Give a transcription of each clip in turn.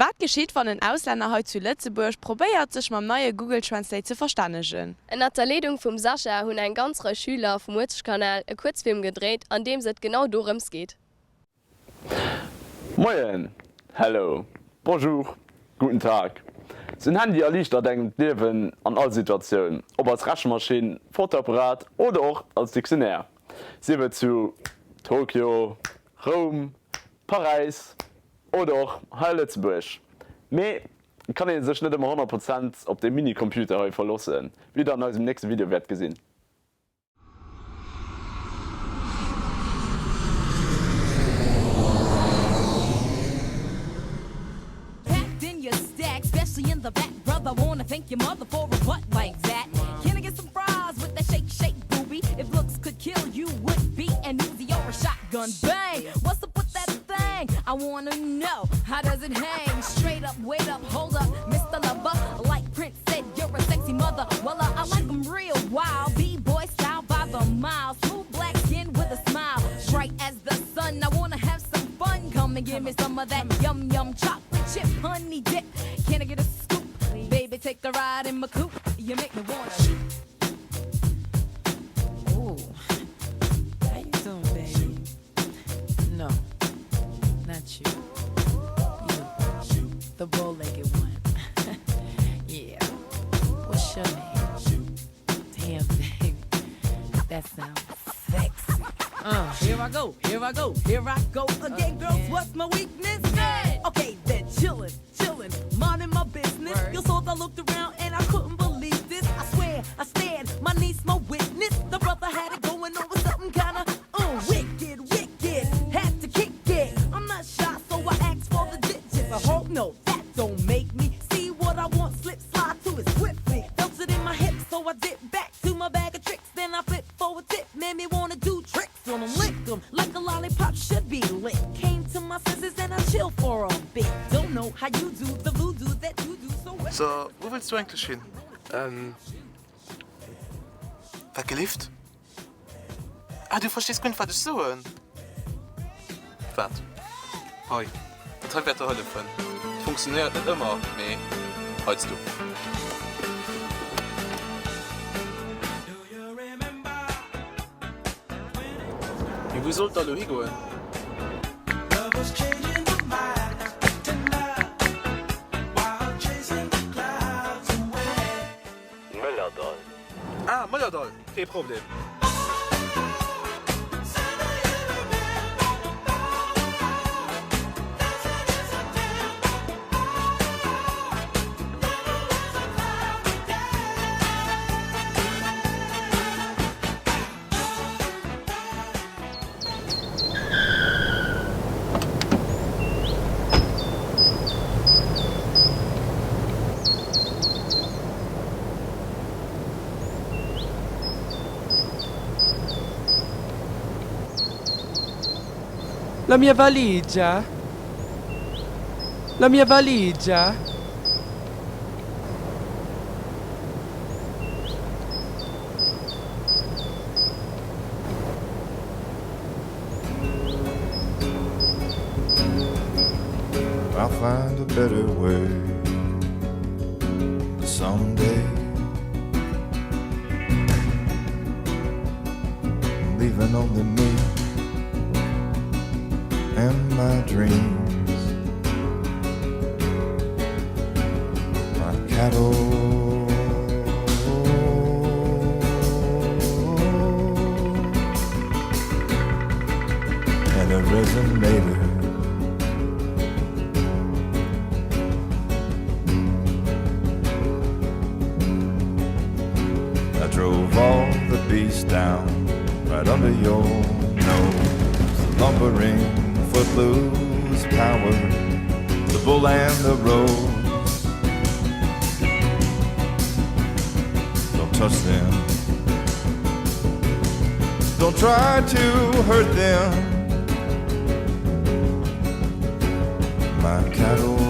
Was geschieht, wenn ein Ausländer heute zu Lützeburg probiert, sich mit dem neuen Google Translate zu verständigen? Nach der Leitung von Sascha haben ein ganzer Schüler vom Mutschkanal einen Kurzfilm gedreht, an dem es genau darum geht. Moin, hallo, bonjour, guten Tag. Sein Handy erleichtert dein Leben an all Situationen, ob als Rechenmaschine, Fotoapparat oder auch als Diktionär. Sie wird zu Tokio, Rom, Paris oder auch Lützeburg. Aber kann ich sich nicht immer 100% auf den Minicomputer verlassen, wie dann in unserem nächsten Video wird gesehen. Especially in the back, brother. Wanna thank your mother for a butt like that. Can I get some fries with that shake, shake, booby? If looks could kill you, would be an Uzi or a shotgun. Bang! What's up with that thing? I wanna know, how does it hang? Straight up, wait up, hold up, Mr. Lover. Like Prince said, you're a sexy mother. Well, I like them real wild. B-boy style by the mile. Smooth black skin with a smile. Bright as the sun. I wanna have some fun. Come and give me some of that yum yum chocolate chip honey dip. Can I get a scoop? Baby, take a ride in my coupe. You make me wanna shoot. Ooh, how you doing, baby? No, not you. You, the bow-legged one. Yeah. What's your name? Damn, baby, that sounds sexy. Here I go, here I go, here I go again, girls. What's my weakness? Okay, then chillin', minding my business. You saw I looked around and I couldn't believe this. I swear, I stared, my niece, my witness. The brother had it going on with something kinda wicked. Had to kick it. I'm not shy, so I asked for the digits. I hope no, that don't make me see what I want. Slip, slide to it swiftly. Felt it in my hips, so I dip back to my bag of tricks. Then I flip for a tip, made me wanna do tricks on them, lick them like a lollipop should be lit. Came to my senses and I chill for a bit. Don't know how you do the voodoo that you do so well. So, wo willst du eigentlich hin? Vergelieft? Ah, du verstehst nicht, was ich so hören. Warte. Hoi. Das wird dir helfen. Funktioniert nicht immer, aber heute du. Wie sollt ihr da hingehen? Möllerdal. Ah, Möllerdal. Kein Problem. La mia valigia. La mia valigia. I'll find a better way someday. Leaving only me and my dreams, my cattle, and a resonator. I drove all the beasts down right under your nose, lumbering footloose power, the bull and the rose. Don't touch them, don't try to hurt them, my cattle.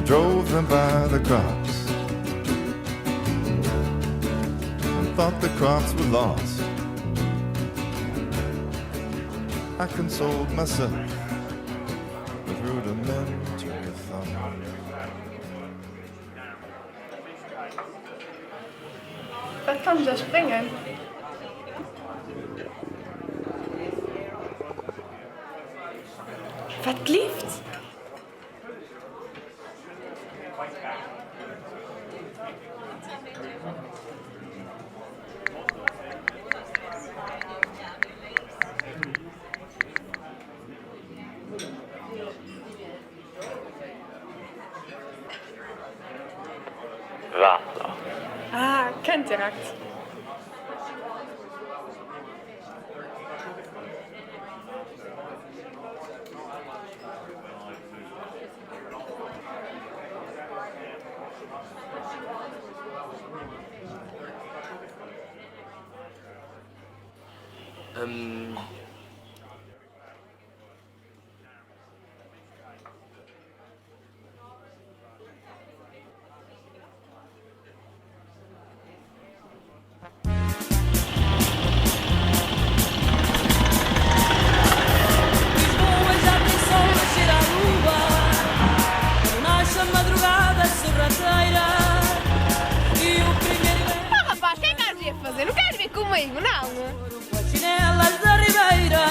Drove drove them by the crops and thought the crops were lost. I consoled myself with rudimentary thought. Was kann das springen? Was lief's? Wasser. Ah, kennt direkt. Lisboa já tem sol a cheirar a lua. Quando nasce a madrugada sorrateira. E o primeiro Ah, rapaz, o que é que queres fazer? Não queres vir comigo, não? com as chinelas da ribeira.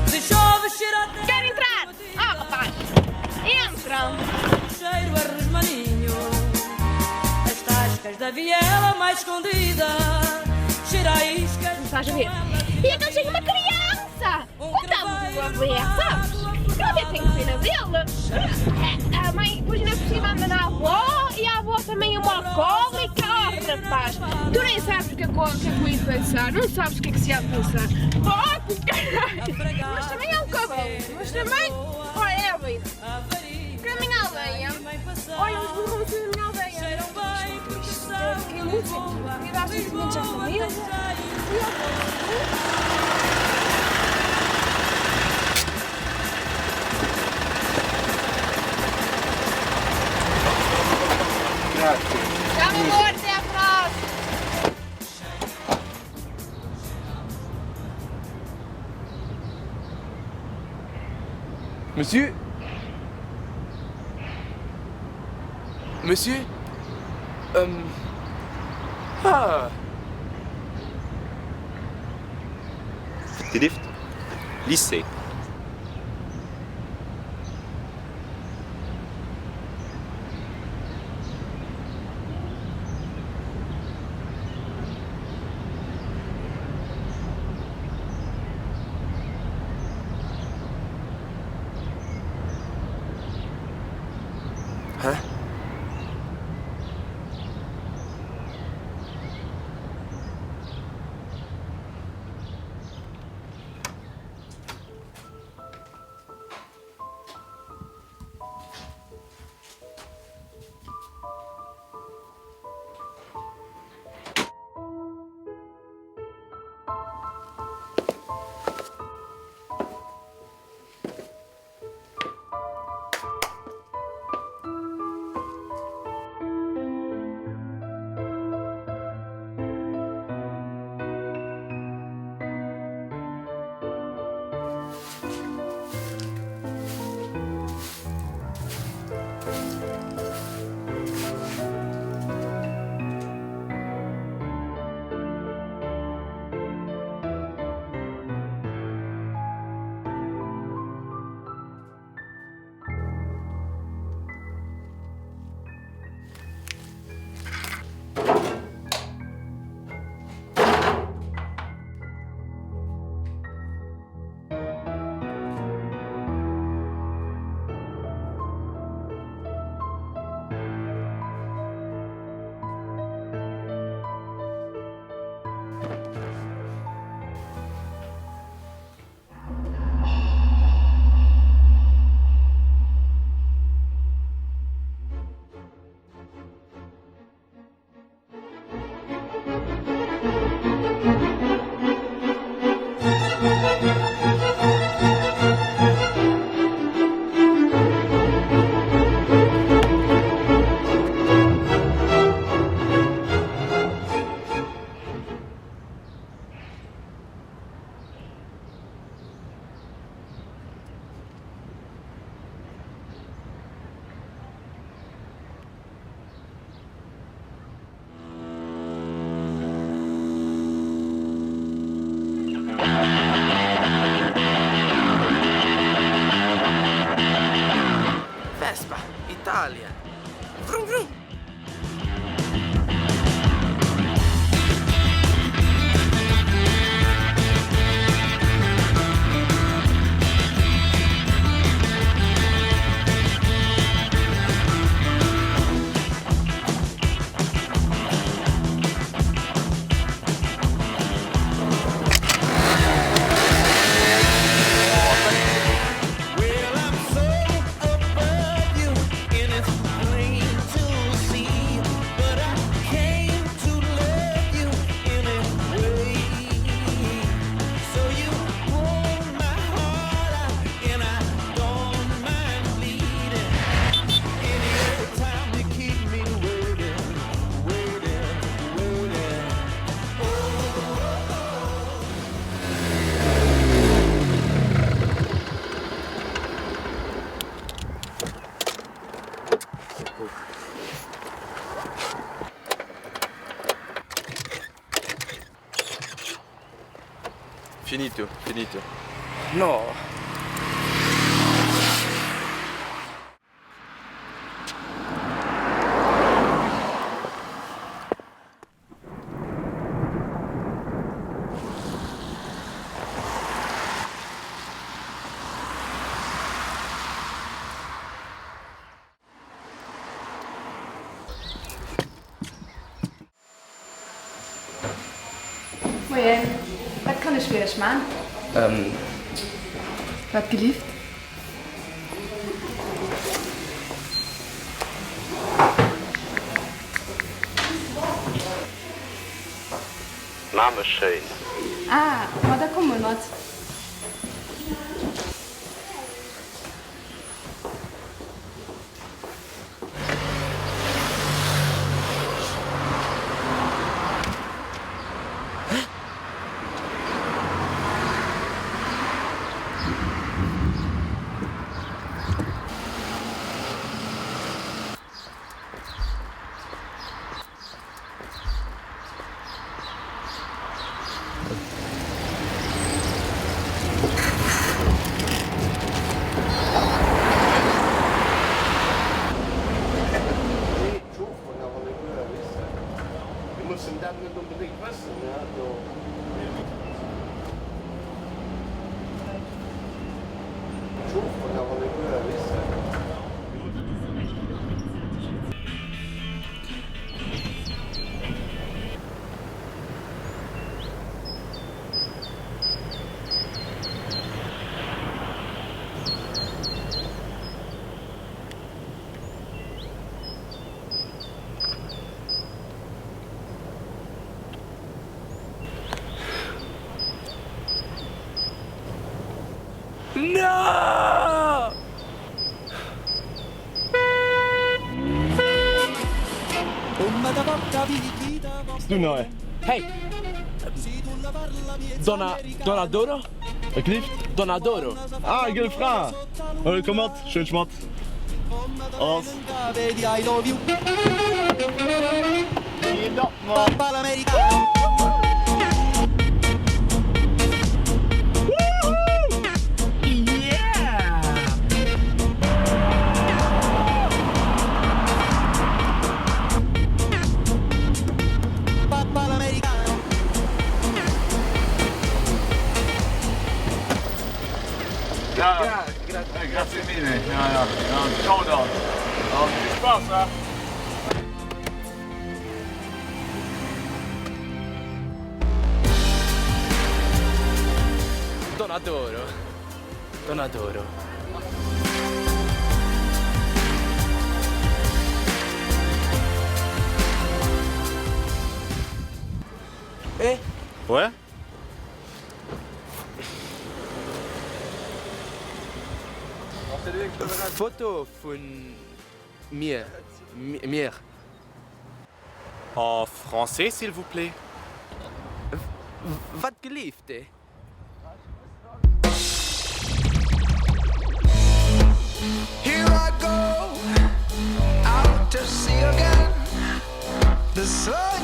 Se chove, cheira a terra. Quer entrar? Ah, rapaz, entra. Cheiro a resmaninho. As tascas da viela mais escondida. Cheira a iscas. Estás a ver? E aquele chega uma criança! Estamos a ver, sabes? Eu até tenho pena dele. A mãe, depois ainda por cima anda na avó e a avó também é uma alcoólica. Oh, rapaz, tu nem sabes o que é que eu ia pensar, não sabes o que é que se ia pensar. Oh, que caralho! Mas também é um cabelo, mas também, olha, é a vida. Para a minha aldeia, olha, os burros da minha aldeia. Fiquei muito sentido, me dá sentimentos à família. Tchau, meu amor, até a próxima. Monsieur? Monsieur? Ah, Gelieft? Lycée. Hä? Italien. Vroom, vroom. Finito, finito. No. Moin. Was kann ich für dich machen? Was geliebt? Name schön. Ah, aber da kommen wir noch. No! Du neu. Hey! Donadoro? Verklift? Donadoro. Ah, gel Fra. Oh, komm mat, schön schmat. Aus. Ja, grazie mille. Ja. Ciao da. Viel Spaß, ja. Donadoro. Ouais? Foto von mir. Mir. En français, s'il vous plaît. Was geliebt, ey? Here I go out to sea again. The sun